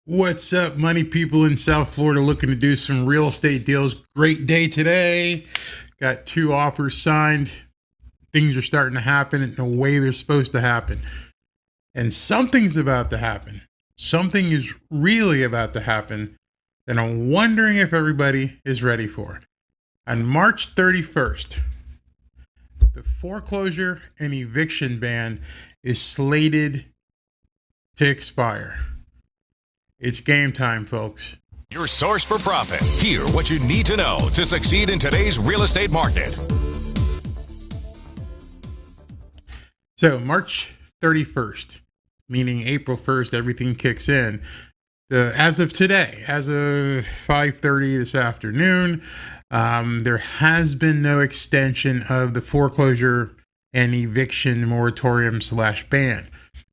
What's up, money people in South Florida looking to do some real estate deals? Great day today. Got 2 offers signed. Things are starting to happen in the way they're supposed to happen. And something's about to happen. Something is really about to happen that I'm wondering if everybody is ready for. On March 31st, the foreclosure and eviction ban is slated to expire. It's game time, folks. Your source for profit. Hear what you need to know to succeed in today's real estate market. So March 31st, meaning April 1st, everything kicks in. As of today, as of 5:30 this afternoon, there has been no extension of the foreclosure and eviction moratorium / ban.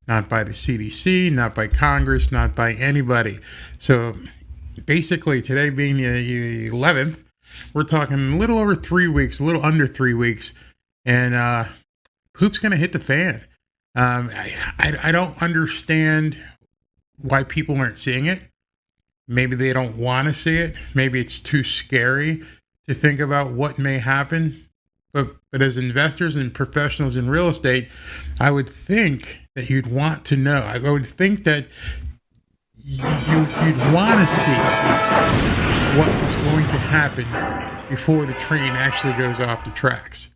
Not by the CDC, not by Congress, not by anybody. So basically today being the 11th, we're talking a little over 3 weeks, a little under 3 weeks, and poop's going to hit the fan. I don't understand why people aren't seeing it. Maybe they don't want to see it. Maybe it's too scary to think about what may happen. But as investors and professionals in real estate, I would think that you'd want to know. I would think that you'd want to see what is going to happen before the train actually goes off the tracks.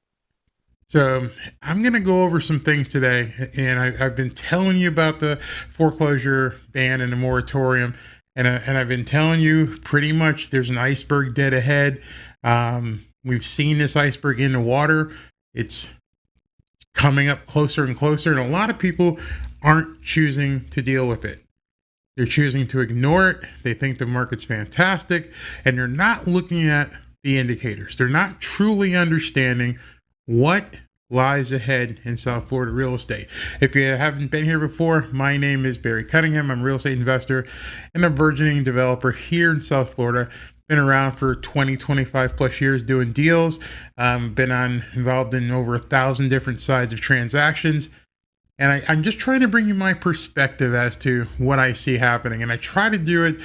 So I'm going to go over some things today, and I've been telling you about the foreclosure ban and the moratorium, and I've been telling you pretty much there's an iceberg dead ahead. We've seen this iceberg in the water. It's coming up closer and closer, and a lot of people aren't choosing to deal with it. They're choosing to ignore it. They think the market's fantastic, and they're not looking at the indicators. They're not truly understanding what lies ahead in South Florida real estate. If you haven't been here before, my name is Barry Cunningham. I'm a real estate investor and a burgeoning developer here in South Florida. Been around for 20, 25 plus years doing deals. Been involved in over 1,000 different sides of transactions. And I'm just trying to bring you my perspective as to what I see happening. And I try to do it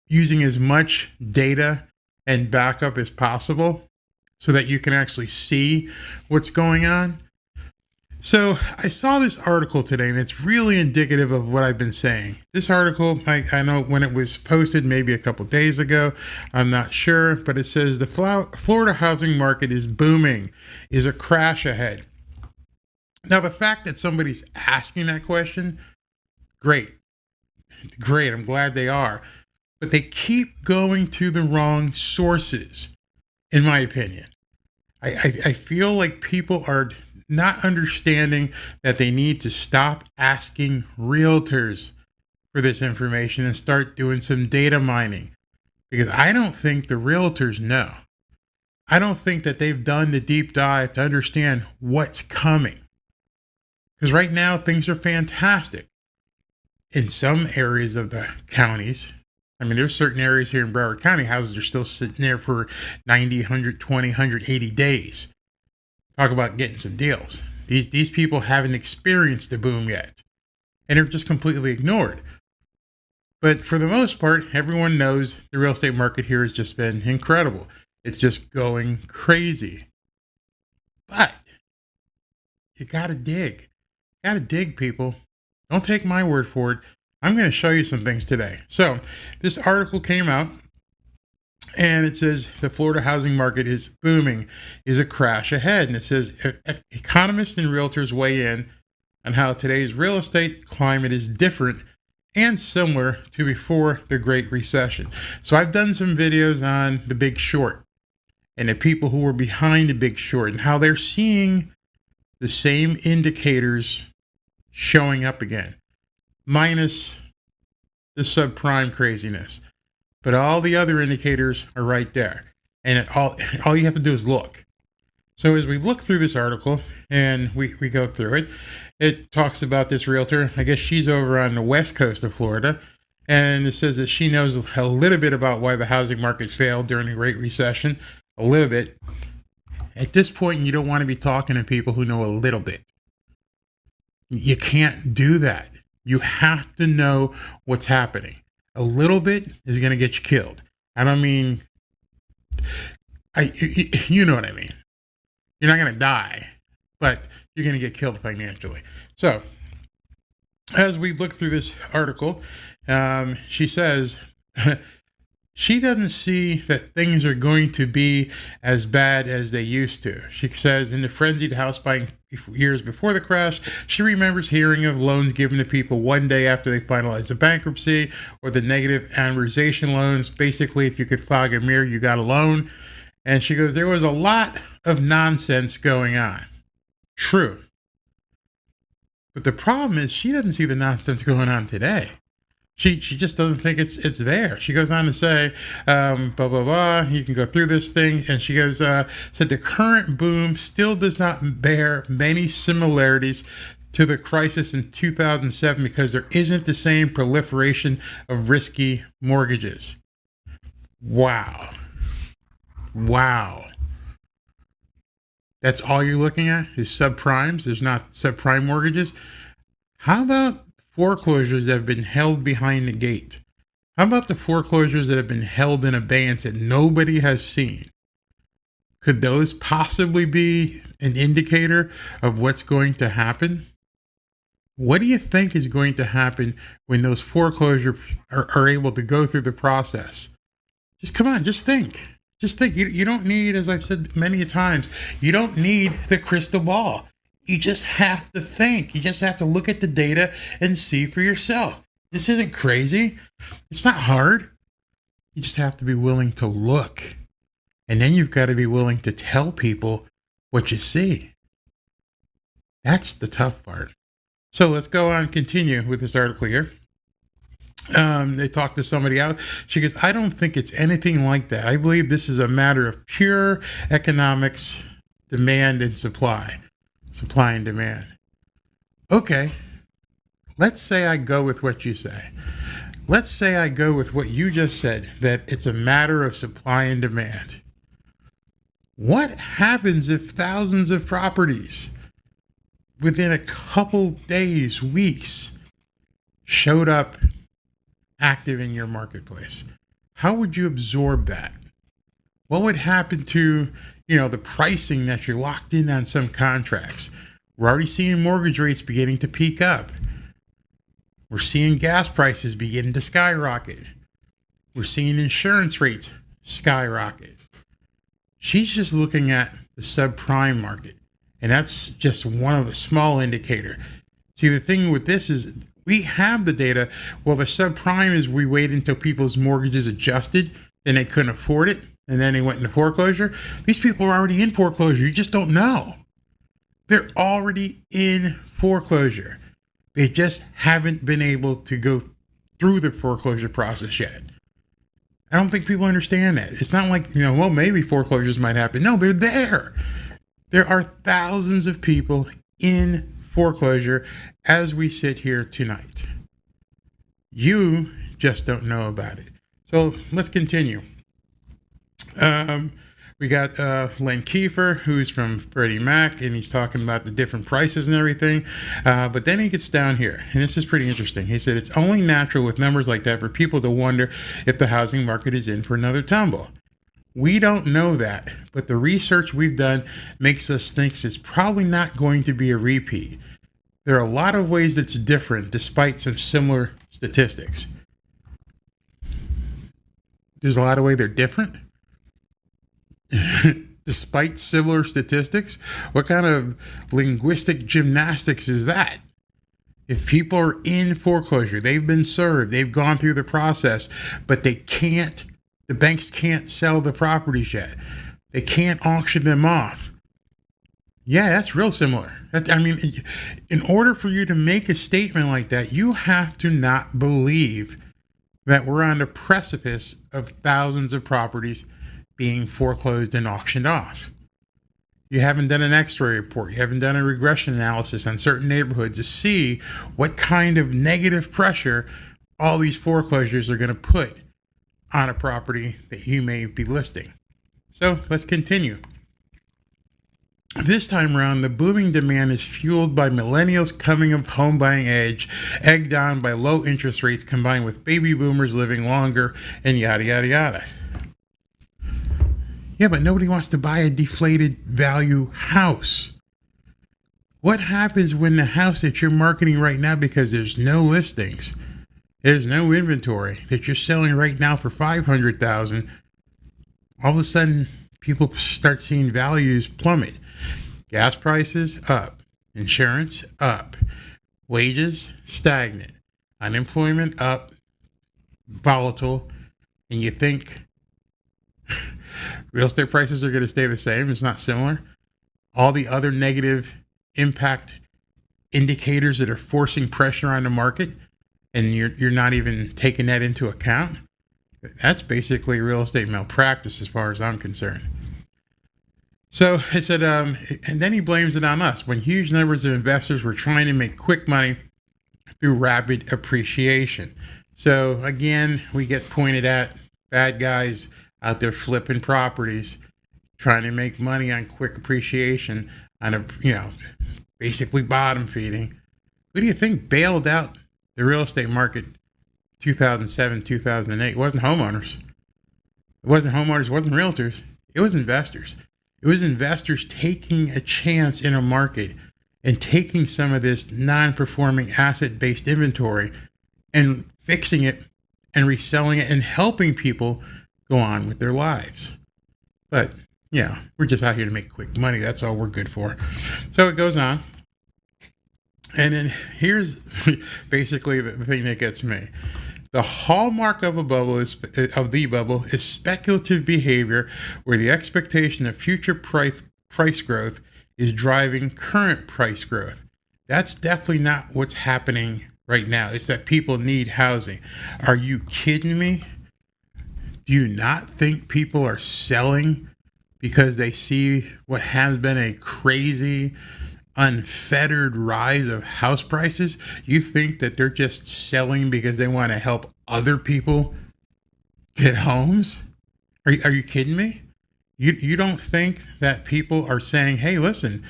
using as much data and backup as possible so that you can actually see what's going on. So I saw this article today, and it's really indicative of what I've been saying. This article, I know when it was posted maybe a couple days ago, I'm not sure, but it says the Florida housing market is booming. Is a crash ahead? Now, the fact that somebody's asking that question, great. I'm glad they are. But they keep going to the wrong sources, in my opinion. I feel like people are not understanding that they need to stop asking realtors for this information and start doing some data mining. Because I don't think the realtors know. I don't think that they've done the deep dive to understand what's coming. Because right now things are fantastic. In some areas of the counties, I mean, there's certain areas here in Broward County, houses are still sitting there for 90, 120, 180 days. Talk about getting some deals. These people haven't experienced the boom yet, and they're just completely ignored. But for the most part, everyone knows the real estate market here has just been incredible. It's just going crazy. But you gotta dig. Gotta dig, people. Don't take my word for it. I'm going to show you some things today. So this article came out, and it says the Florida housing market is booming, is a crash ahead. And it says economists and realtors weigh in on how today's real estate climate is different and similar to before the Great Recession. So I've done some videos on the Big Short and the people who were behind the Big Short and how they're seeing the same indicators showing up again, minus the subprime craziness. But all the other indicators are right there. And all you have to do is look. So as we look through this article and we go through it, it talks about this realtor. I guess she's over on the west coast of Florida. And it says that she knows a little bit about why the housing market failed during the Great Recession. A little bit. At this point, you don't want to be talking to people who know a little bit. You can't do that. You have to know what's happening. A little bit is going to get you killed. I don't mean, you know what I mean. You're not going to die, but you're going to get killed financially. So as we look through this article, she says she doesn't see that things are going to be as bad as they used to. She says in the frenzied house buying years before the crash, she remembers hearing of loans given to people one day after they finalized a bankruptcy, or the negative amortization loans. Basically, if you could fog a mirror, you got a loan. And she goes, there was a lot of nonsense going on. True. But the problem is she doesn't see the nonsense going on today. She just doesn't think it's there. She goes on to say, blah, blah, blah. You can go through this thing. And she goes, said the current boom still does not bear many similarities to the crisis in 2007 because there isn't the same proliferation of risky mortgages. Wow. That's all you're looking at is subprimes. There's not subprime mortgages. How about foreclosures that have been held behind the gate? How about the foreclosures that have been held in abeyance that nobody has seen? Could those possibly be an indicator of what's going to happen? What do you think is going to happen when those foreclosures are able to go through the process? Just come on, just think. Just think. You don't need, as I've said many times, you don't need the crystal ball. You just have to think. You just have to look at the data and see for yourself. This isn't crazy. It's not hard. You just have to be willing to look. And then you've got to be willing to tell people what you see. That's the tough part. So let's go on, continue with this article here. They talked to somebody else. She goes, I don't think it's anything like that. I believe this is a matter of pure economics, demand and supply and demand. Okay. Let's say I go with what you say. Let's say I go with what you just said, that it's a matter of supply and demand. What happens if thousands of properties within a couple days, weeks, showed up active in your marketplace? How would you absorb that? What would happen to, the pricing that you're locked in on some contracts? We're already seeing mortgage rates beginning to peak up. We're seeing gas prices beginning to skyrocket. We're seeing insurance rates skyrocket. She's just looking at the subprime market, and that's just one of the small indicator. See, the thing with this is we have the data. Well, the subprime is we wait until people's mortgages adjusted, then they couldn't afford it, and then they went into foreclosure. These people are already in foreclosure. You just don't know. They're already in foreclosure. They just haven't been able to go through the foreclosure process yet. I don't think people understand that. It's not like, well, maybe foreclosures might happen. No, they're there. There are thousands of people in foreclosure as we sit here tonight. You just don't know about it. So let's continue. We got Len Kiefer, who's from Freddie Mac, and he's talking about the different prices and everything. But then he gets down here, and this is pretty interesting. He said, it's only natural with numbers like that for people to wonder if the housing market is in for another tumble. We don't know that, but the research we've done makes us think it's probably not going to be a repeat. There are a lot of ways that's different despite some similar statistics. There's a lot of ways they're different? Despite similar statistics? What kind of linguistic gymnastics is that? If people are in foreclosure, they've been served, they've gone through the process, but the banks can't sell the properties yet. They can't auction them off. Yeah, that's real similar. In order for you to make a statement like that, you have to not believe that we're on the precipice of thousands of properties being foreclosed and auctioned off. You haven't done an X-ray report. You haven't done a regression analysis on certain neighborhoods to see what kind of negative pressure all these foreclosures are going to put on a property that you may be listing. So let's continue. This time around, the booming demand is fueled by millennials coming of home buying age, egged on by low interest rates combined with baby boomers living longer, and yada, yada, yada. Yeah, but nobody wants to buy a deflated value house. What happens when the house that you're marketing right now, because there's no listings, there's no inventory, that you're selling right now for $500,000, all of a sudden people start seeing values plummet. Gas prices up, insurance up, wages stagnant, unemployment up, volatile, and you think real estate prices are going to stay the same? It's not similar. All the other negative impact indicators that are forcing pressure on the market, and you're not even taking that into account. That's basically real estate malpractice as far as I'm concerned. So I said, and then he blames it on us when huge numbers of investors were trying to make quick money through rapid appreciation. So again, we get pointed at bad guys out there flipping properties, trying to make money on quick appreciation, on basically bottom feeding. Who do you think bailed out the real estate market 2007, 2008? It wasn't homeowners. It wasn't realtors. It was investors. It was investors taking a chance in a market and taking some of this non-performing asset-based inventory and fixing it and reselling it and helping people go on with their lives. But, we're just out here to make quick money. That's all we're good for. So it goes on. And then here's basically the thing that gets me. The hallmark of the bubble is speculative behavior where the expectation of future price growth is driving current price growth. That's definitely not what's happening right now. It's that people need housing. Are you kidding me? Do you not think people are selling because they see what has been a crazy, unfettered rise of house prices? You think that they're just selling because they want to help other people get homes? Are you kidding me? You don't think that people are saying, hey, listen,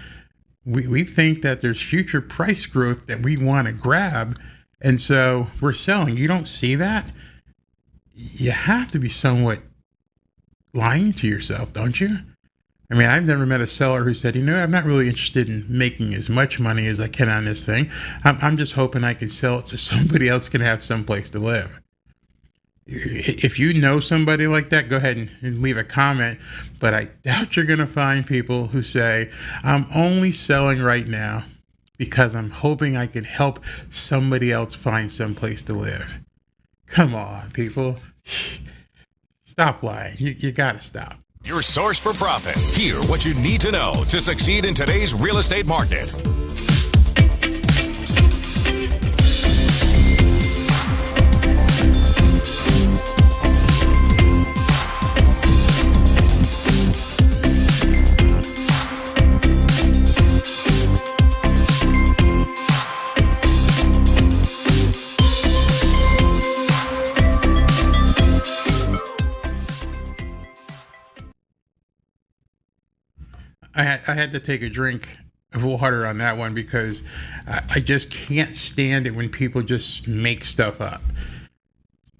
we think that there's future price growth that we want to grab, and so we're selling. You don't see that? You have to be somewhat lying to yourself, don't you? I mean, I've never met a seller who said, I'm not really interested in making as much money as I can on this thing. I'm just hoping I can sell it so somebody else can have some place to live. If you know somebody like that, go ahead and leave a comment. But I doubt you're going to find people who say, I'm only selling right now because I'm hoping I can help somebody else find some place to live. Come on, people. Stop lying. You got to stop. Your source for profit. Hear what you need to know to succeed in today's real estate market. I had to take a drink of water on that one because I just can't stand it when people just make stuff up.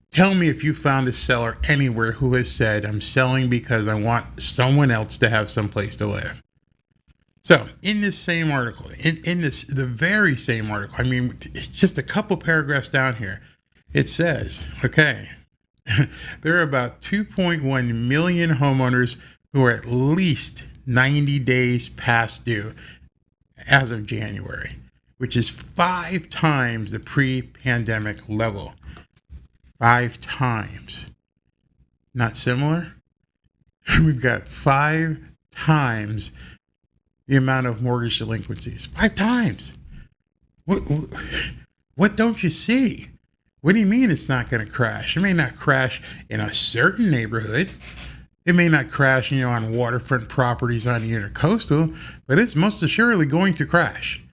Tell me if you found a seller anywhere who has said, I'm selling because I want someone else to have some place to live. So in this same article, the very same article, I mean, just a couple paragraphs down here, it says, okay, there are about 2.1 million homeowners who are at least 90 days past due as of January, which is 5 times the pre-pandemic level. 5 times. Not similar? We've got 5 times the amount of mortgage delinquencies. 5 times. What don't you see? What do you mean it's not going to crash? It may not crash in a certain neighborhood. It may not crash, on waterfront properties on the intercoastal, but it's most assuredly going to crash.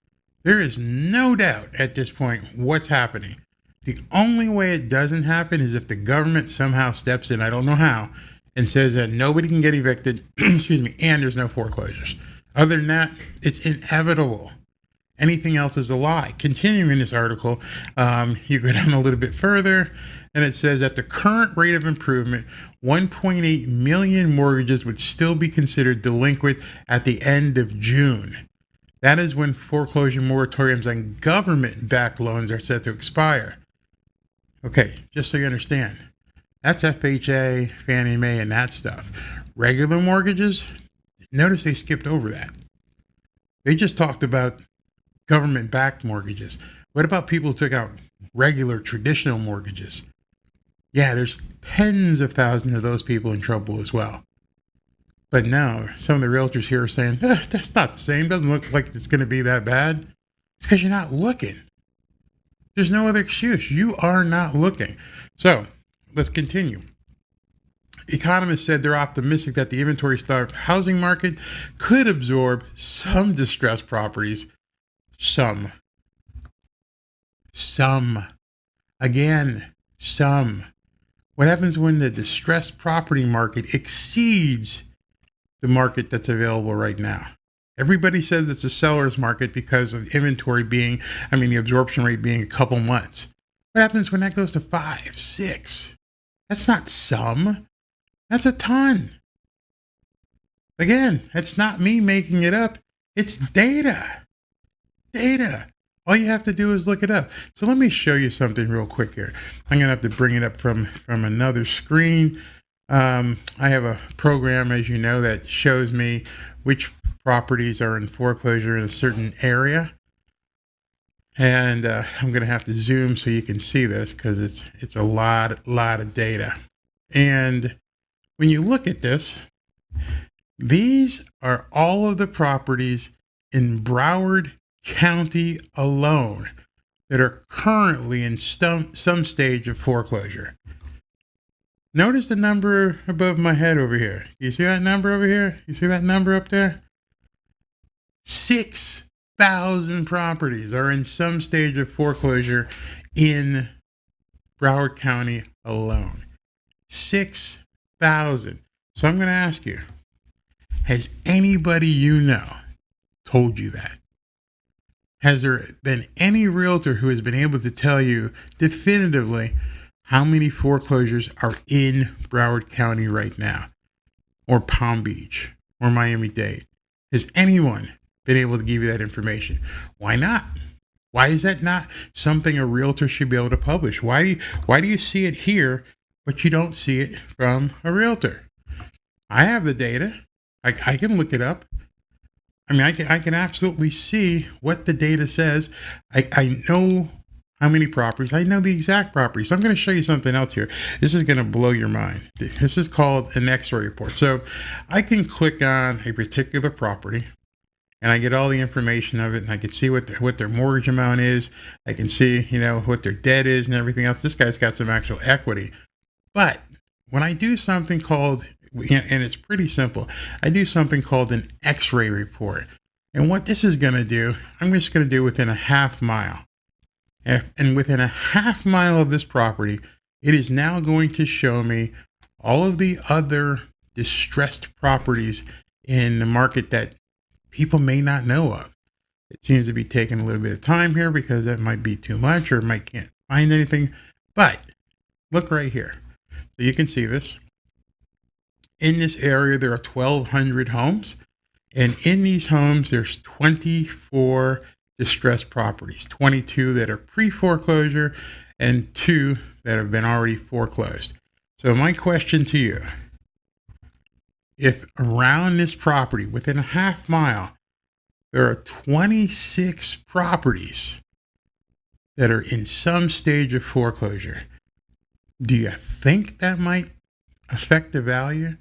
There is no doubt at this point what's happening. The only way it doesn't happen is if the government somehow steps in, I don't know how, and says that nobody can get evicted, and there's no foreclosures. Other than that, it's inevitable. Anything else is a lie. Continuing this article, you go down a little bit further, and it says at the current rate of improvement, 1.8 million mortgages would still be considered delinquent at the end of June. That is when foreclosure moratoriums on government-backed loans are set to expire. Okay, just so you understand, that's FHA, Fannie Mae, and that stuff. Regular mortgages, notice they skipped over that. They just talked about government-backed mortgages. What about people who took out regular traditional mortgages? Yeah, there's tens of thousands of those people in trouble as well. But now, some of the realtors here are saying, that's not the same. Doesn't look like it's going to be that bad. It's because you're not looking. There's no other excuse. You are not looking. So let's continue. Economists said they're optimistic that the inventory-starved housing market could absorb some distressed properties. Some. Again, some. What happens when the distressed property market exceeds the market that's available right now? Everybody says it's a seller's market because of inventory the absorption rate being a couple months. What happens when that goes to 5, 6? That's not some. That's a ton. Again, it's not me making it up. It's data. All you have to do is look it up. So let me show you something real quick here. I'm going to have to bring it up from another screen. I have a program, as you know, that shows me which properties are in foreclosure in a certain area. And I'm going to have to zoom so you can see this because it's a lot of data. And when you look at this, these are all of the properties in Broward County alone that are currently in some stage of foreclosure. Notice the number above my head over here. You see that number over here? You see that number up there? 6,000 properties are in some stage of foreclosure in Broward County alone. 6,000. So I'm going to ask you, has anybody you know told you that? Has there been any realtor who has been able to tell you definitively how many foreclosures are in Broward County right now? Or Palm Beach? Or Miami-Dade? Has anyone been able to give you that information? Why not? Why is that not something a realtor should be able to publish? Why do you see it here, but you don't see it from a realtor? I have the data. I can look it up. I can absolutely see what the data says. I know how many properties. I know the exact properties. So I'm going to show you something else here. This is going to blow your mind. This is called an X-ray report. So I can click on a particular property and I get all the information of it, and I can see what their mortgage amount is. I can see, what their debt is and everything else. This guy's got some actual equity. But when I do something called, and it's pretty simple, I do something called an X-ray report. And what this is going to do, I'm just going to do within a half mile. And within a half mile of this property, it is now going to show me all of the other distressed properties in the market that people may not know of. It seems to be taking a little bit of time here because that might be too much or can't find anything. But look right here. So you can see this. In this area, there are 1,200 homes. And in these homes, there's 24 distressed properties, 22 that are pre-foreclosure and 2 that have been already foreclosed. So my question to you, if around this property, within a half mile, there are 26 properties that are in some stage of foreclosure, do you think that might affect the value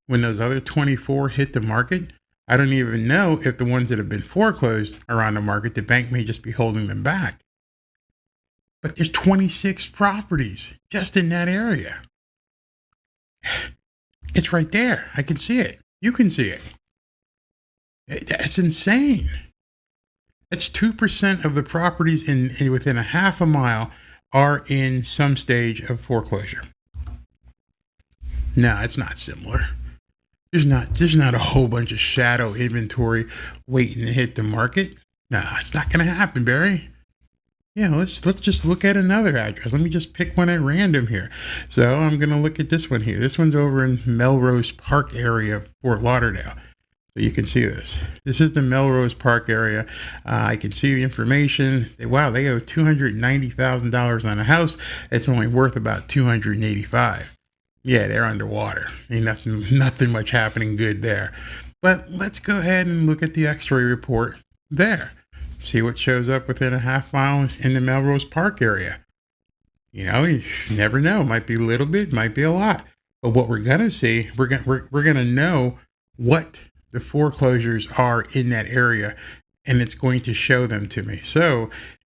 when those other 24 hit the market? I don't even know if the ones that have been foreclosed are on the market. The bank may just be holding them back. But there's 26 properties just in that area. It's right there. I can see it. You can see it. It's insane. That's 2% of the properties within a half a mile are in some stage of foreclosure. No, it's not similar. There's not a whole bunch of shadow inventory waiting to hit the market. Nah, it's not going to happen, Barry. Yeah, let's just look at another address. Let me just pick one at random here. So I'm going to look at this one here. This one's over in Melrose Park area, Fort Lauderdale. So you can see this. This is the Melrose Park area. I can see the information. Wow, they owe $290,000 on a house. It's only worth about $285,000. Yeah, they're underwater. Ain't nothing much happening good there. But let's go ahead and look at the X-ray report there. See what shows up within a half mile in the Melrose Park area. You know, you never know. Might be a little bit, might be a lot. But what we're gonna see, we're gonna know what the foreclosures are in that area, and it's going to show them to me. So,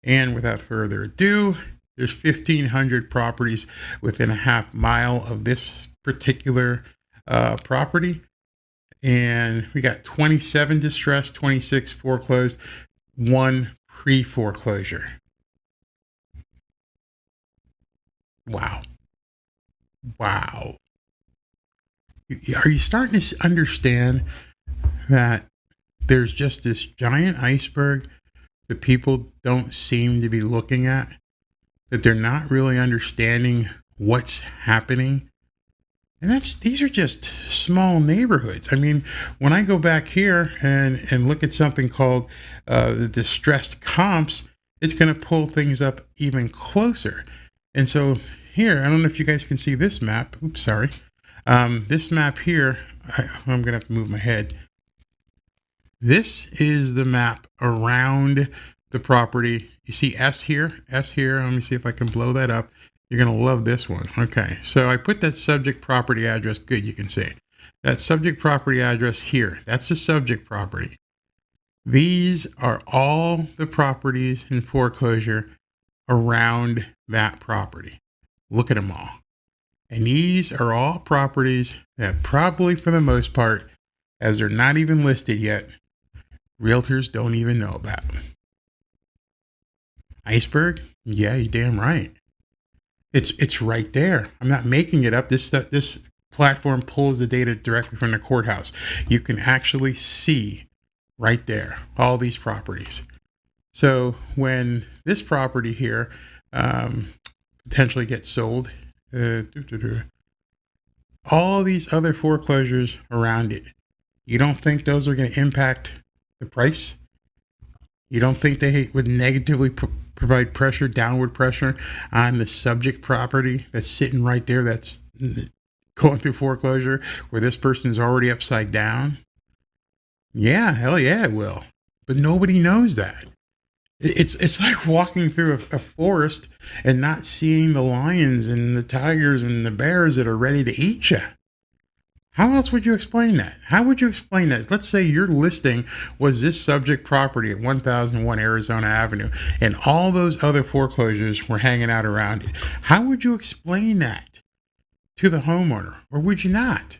and without further ado, there's 1,500 properties within a half mile of this particular property. And we got 27 distressed, 26 foreclosed, 1 pre-foreclosure. Wow. Wow. Are you starting to understand that there's just this giant iceberg that people don't seem to be looking at? That they're not really understanding what's happening. And these are just small neighborhoods. I mean, when I go back here and look at something called the distressed comps, it's going to pull things up even closer. And so here, I don't know if you guys can see this map. Oops, sorry. This map here, I'm going to have to move my head. This is the map around the property. You see S here? Let me see if I can blow that up. You're going to love this one. Okay, so I put that subject property address. Good, you can see it. That subject property address here, that's the subject property. These are all the properties in foreclosure around that property. Look at them all. And these are all properties that probably for the most part, as they're not even listed yet, realtors don't even know about. Iceberg? Yeah, you're damn right. It's right there. I'm not making it up. This platform pulls the data directly from the courthouse. You can actually see right there all these properties. So when this property here potentially gets sold, all these other foreclosures around it, you don't think those are going to impact the price? You don't think they would negatively provide pressure, downward pressure on the subject property that's sitting right there, that's going through foreclosure, where this person is already upside down? Yeah, hell yeah, it will. But nobody knows that. It's like walking through a forest and not seeing the lions and the tigers and the bears that are ready to eat you. How else would you explain that? How would you explain that? Let's say your listing was this subject property at 1001 Arizona Avenue and all those other foreclosures were hanging out around it. How would you explain that to the homeowner? Or would you not?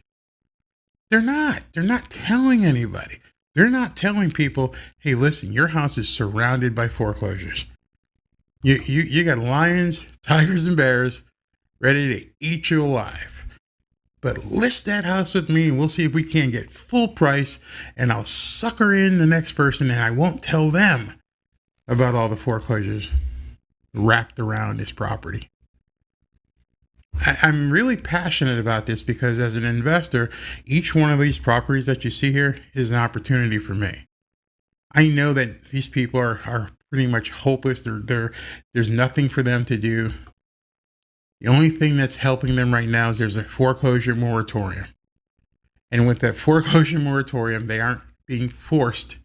They're not telling anybody. They're not telling people, hey, listen, your house is surrounded by foreclosures. You got lions, tigers, and bears ready to eat you alive. But list that house with me and we'll see if we can't get full price, and I'll sucker in the next person and I won't tell them about all the foreclosures wrapped around this property. I'm really passionate about this because as an investor, each one of these properties that you see here is an opportunity for me. I know that these people are pretty much hopeless. There's nothing for them to do. The only thing that's helping them right now is there's a foreclosure moratorium. And with that foreclosure moratorium, they aren't being forced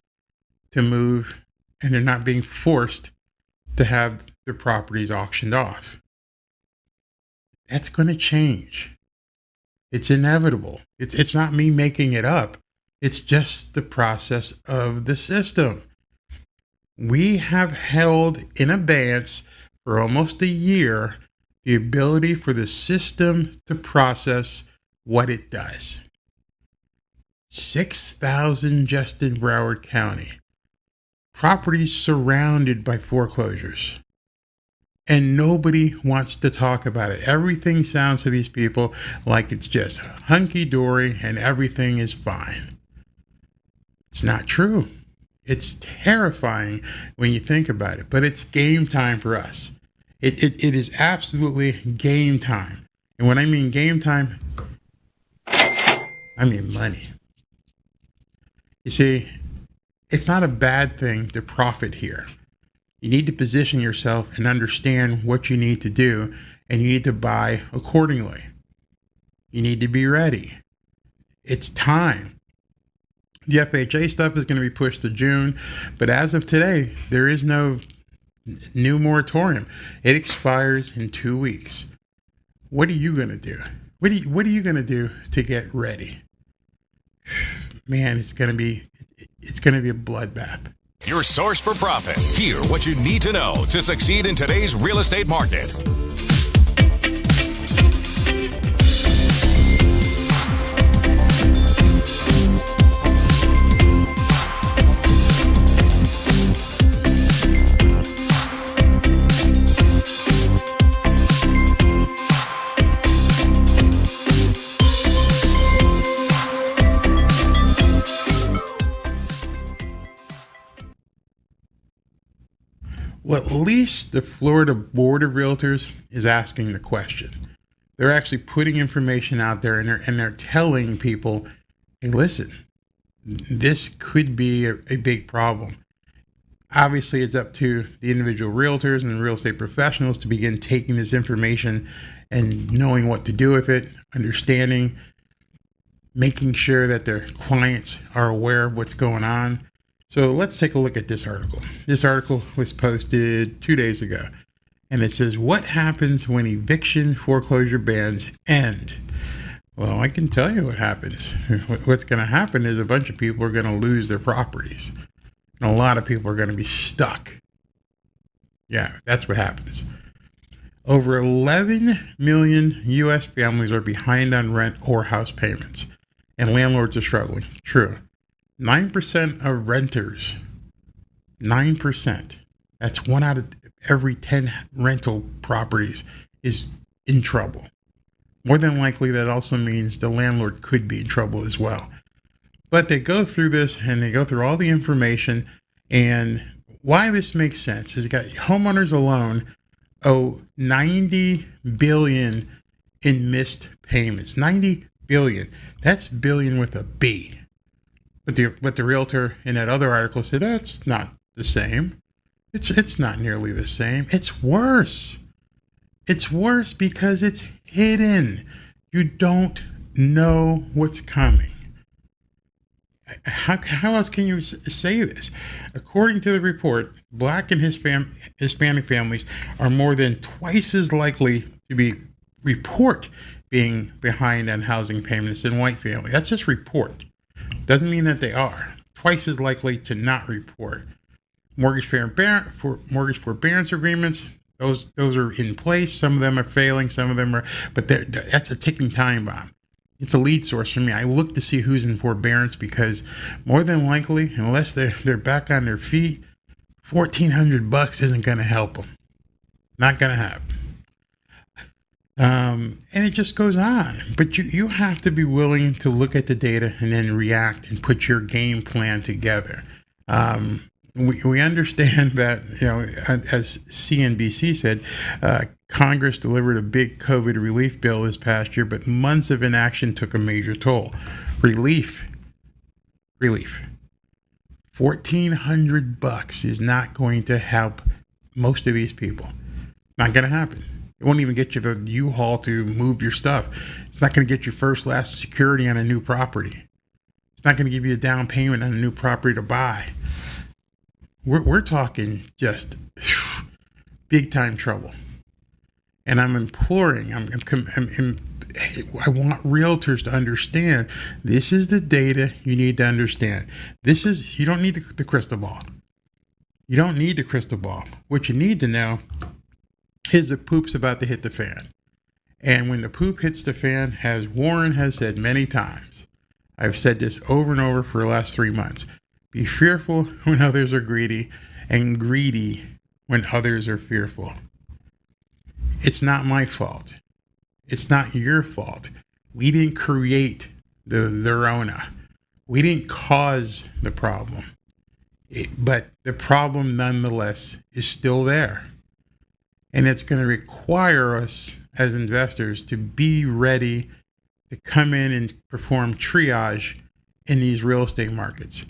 to move, and they're not being forced to have their properties auctioned off. That's going to change. It's inevitable. It's not me making it up. It's just the process of the system. We have held in abeyance for almost a year the ability for the system to process what it does. 6,000 just in Broward County. Properties surrounded by foreclosures. And nobody wants to talk about it. Everything sounds to these people like it's just hunky-dory and everything is fine. It's not true. It's terrifying when you think about it, but it's game time for us. It is absolutely game time. And when I mean game time, I mean money. You see, it's not a bad thing to profit here. You need to position yourself and understand what you need to do, and you need to buy accordingly. You need to be ready. It's time. The FHA stuff is going to be pushed to June, but as of today, there is no new moratorium. It expires in 2 weeks. What are you going to do? What are you going to do to get ready? Man, it's going to be a bloodbath. Your source for profit. Hear what you need to know to succeed in today's real estate market. Well, at least the Florida Board of Realtors is asking the question. They're actually putting information out there, and they're telling people, hey, listen, this could be a big problem. Obviously, it's up to the individual realtors and the real estate professionals to begin taking this information and knowing what to do with it, understanding, making sure that their clients are aware of what's going on. So let's take a look at this article. This article was posted 2 days ago, and it says, what happens when eviction foreclosure bans end? Well, I can tell you what happens. What's going to happen is a bunch of people are going to lose their properties, and a lot of people are going to be stuck. Yeah, that's what happens. Over 11 million U.S. families are behind on rent or house payments, and landlords are struggling. True. 9% of renters, 9%, that's 1 out of every 10 rental properties is in trouble. More than likely, that also means the landlord could be in trouble as well. But they go through this and they go through all the information, and why this makes sense is you got homeowners alone owe $90 billion in missed payments. $90 billion. That's billion with a B. But the realtor in that other article said that's not the same. It's not nearly the same. It's worse. It's worse because it's hidden. You don't know what's coming. How else can you say this? According to the report, Black and Hispanic families are more than twice as likely to report being behind on housing payments than white families. That's just report. Doesn't mean that they are. Twice as likely to not report. Mortgage forbearance agreements, those are in place. Some of them are failing, some of them are, but that's a ticking time bomb. It's a lead source for me. I look to see who's in forbearance because more than likely, unless they're back on their feet, $1,400 isn't going to help them. Not going to happen. And it just goes on. But you have to be willing to look at the data and then react and put your game plan together. We understand that, as CNBC said, Congress delivered a big COVID relief bill this past year, but months of inaction took a major toll. Relief. $1,400 is not going to help most of these people. Not going to happen. It won't even get you the U-Haul to move your stuff. It's not going to get you first, last security on a new property. It's not going to give you a down payment on a new property to buy. We're talking just big time trouble. And I'm imploring, I want realtors to understand this is the data you need to understand. You don't need the crystal ball. You don't need the crystal ball. What you need to know is the poop's about to hit the fan. And when the poop hits the fan, as Warren has said many times, I've said this over and over for the last 3 months, be fearful when others are greedy, and greedy when others are fearful. It's not my fault. It's not your fault. We didn't create the Rona. We didn't cause the problem. But the problem nonetheless is still there. And it's going to require us as investors to be ready to come in and perform triage in these real estate markets.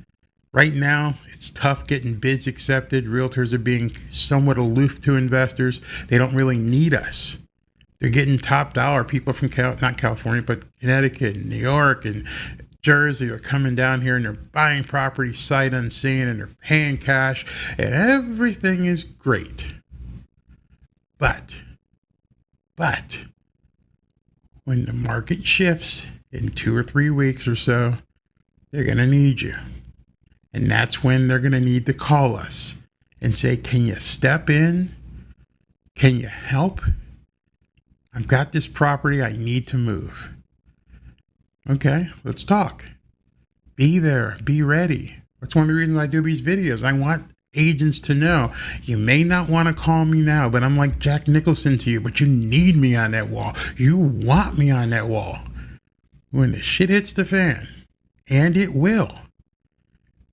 Right now, it's tough getting bids accepted. Realtors are being somewhat aloof to investors. They don't really need us. They're getting top dollar. People from not California, but Connecticut and New York and Jersey are coming down here and they're buying property sight unseen and they're paying cash and everything is great. But when the market shifts in 2 or 3 weeks or so, they're going to need you. And that's when they're going to need to call us and say, can you step in? Can you help? I've got this property. I need to move. Okay, let's talk. Be there. Be ready. That's one of the reasons I do these videos. I want agents to know. You may not want to call me now, but I'm like Jack Nicholson to you, but you need me on that wall. You want me on that wall. When the shit hits the fan, and it will,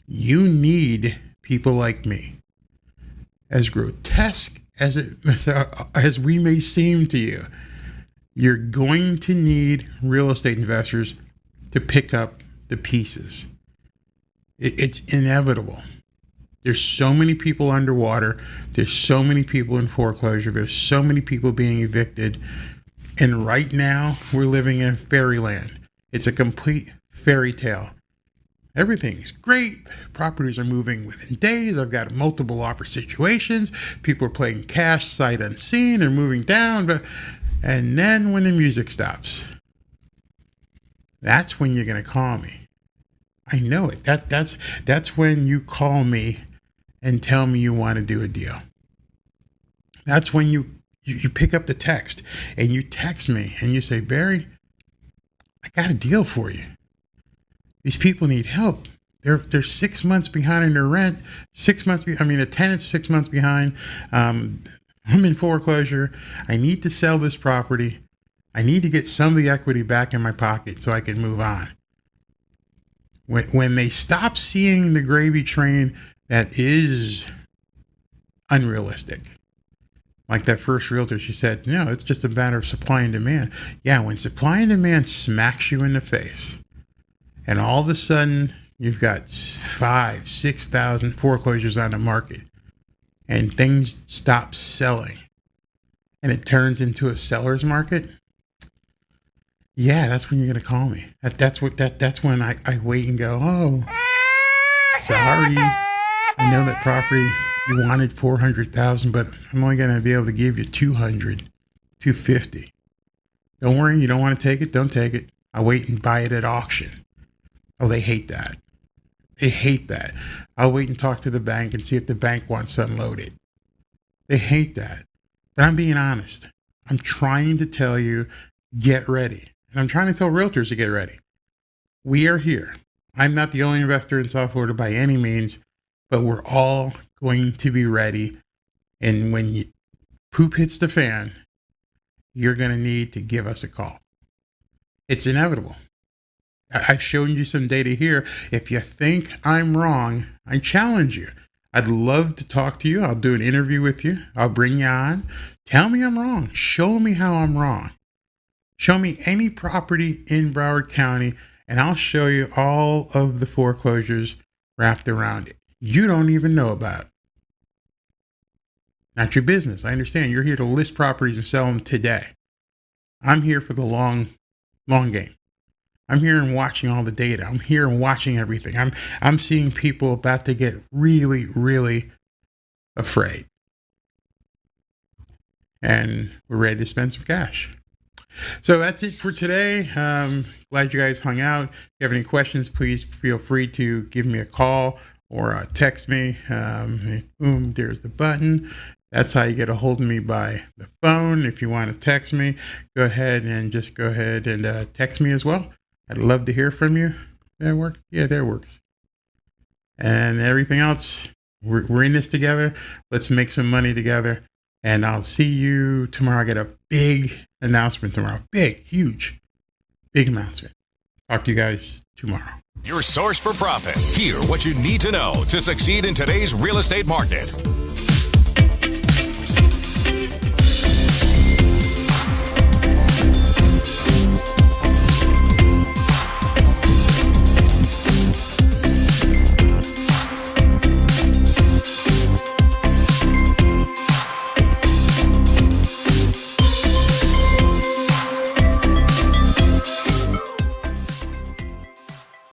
you need people like me. As grotesque as we may seem to you, you're going to need real estate investors to pick up the pieces. It's inevitable. There's so many people underwater. There's so many people in foreclosure. There's so many people being evicted. And right now, we're living in fairyland. It's a complete fairy tale. Everything's great. Properties are moving within days. I've got multiple offer situations. People are playing cash sight unseen and moving down. And then when the music stops, that's when you're going to call me. I know it. That's when you call me and tell me you want to do a deal. That's when you pick up the text and you text me and you say, Barry, I got a deal for you. These people need help. They're 6 months behind in their rent. The tenant's 6 months behind. I'm in foreclosure. I need to sell this property. I need to get some of the equity back in my pocket so I can move on. When they stop seeing the gravy train that is unrealistic, like that first realtor, she said, no, it's just a matter of supply and demand. Yeah, when supply and demand smacks you in the face, and all of a sudden you've got 5,000, 6,000 foreclosures on the market, and things stop selling, and it turns into a seller's market. Yeah, that's when you're going to call me. That's when I wait and go, oh, sorry. I know that property, you wanted 400,000, but I'm only going to be able to give you 200, 250. Don't worry. You don't want to take it. Don't take it. I'll wait and buy it at auction. Oh, they hate that. They hate that. I'll wait and talk to the bank and see if the bank wants to unload it. They hate that. But I'm being honest. I'm trying to tell you, get ready. And I'm trying to tell realtors to get ready. We are here. I'm not the only investor in South Florida by any means, but we're all going to be ready. And when poop hits the fan, you're going to need to give us a call. It's inevitable. I've shown you some data here. If you think I'm wrong, I challenge you. I'd love to talk to you. I'll do an interview with you. I'll bring you on. Tell me I'm wrong. Show me how I'm wrong. Show me any property in Broward County, and I'll show you all of the foreclosures wrapped around it. You don't even know about. Not your business. I understand you're here to list properties and sell them today. I'm here for the long game. I'm here and watching all the data. I'm here and watching everything. I'm seeing people about to get really, really afraid. And we're ready to spend some cash. So that's it for today. Glad you guys hung out. If you have any questions, please feel free to give me a call or text me. Boom, there's the button. That's how you get a hold of me by the phone. If you want to text me, go ahead and text me as well. I'd love to hear from you. That works? Yeah, that works. And everything else, we're in this together. Let's make some money together. And I'll see you tomorrow. I got a big announcement tomorrow. Big, huge, big announcement. Talk to you guys tomorrow. Your source for profit. Hear what you need to know to succeed in today's real estate market.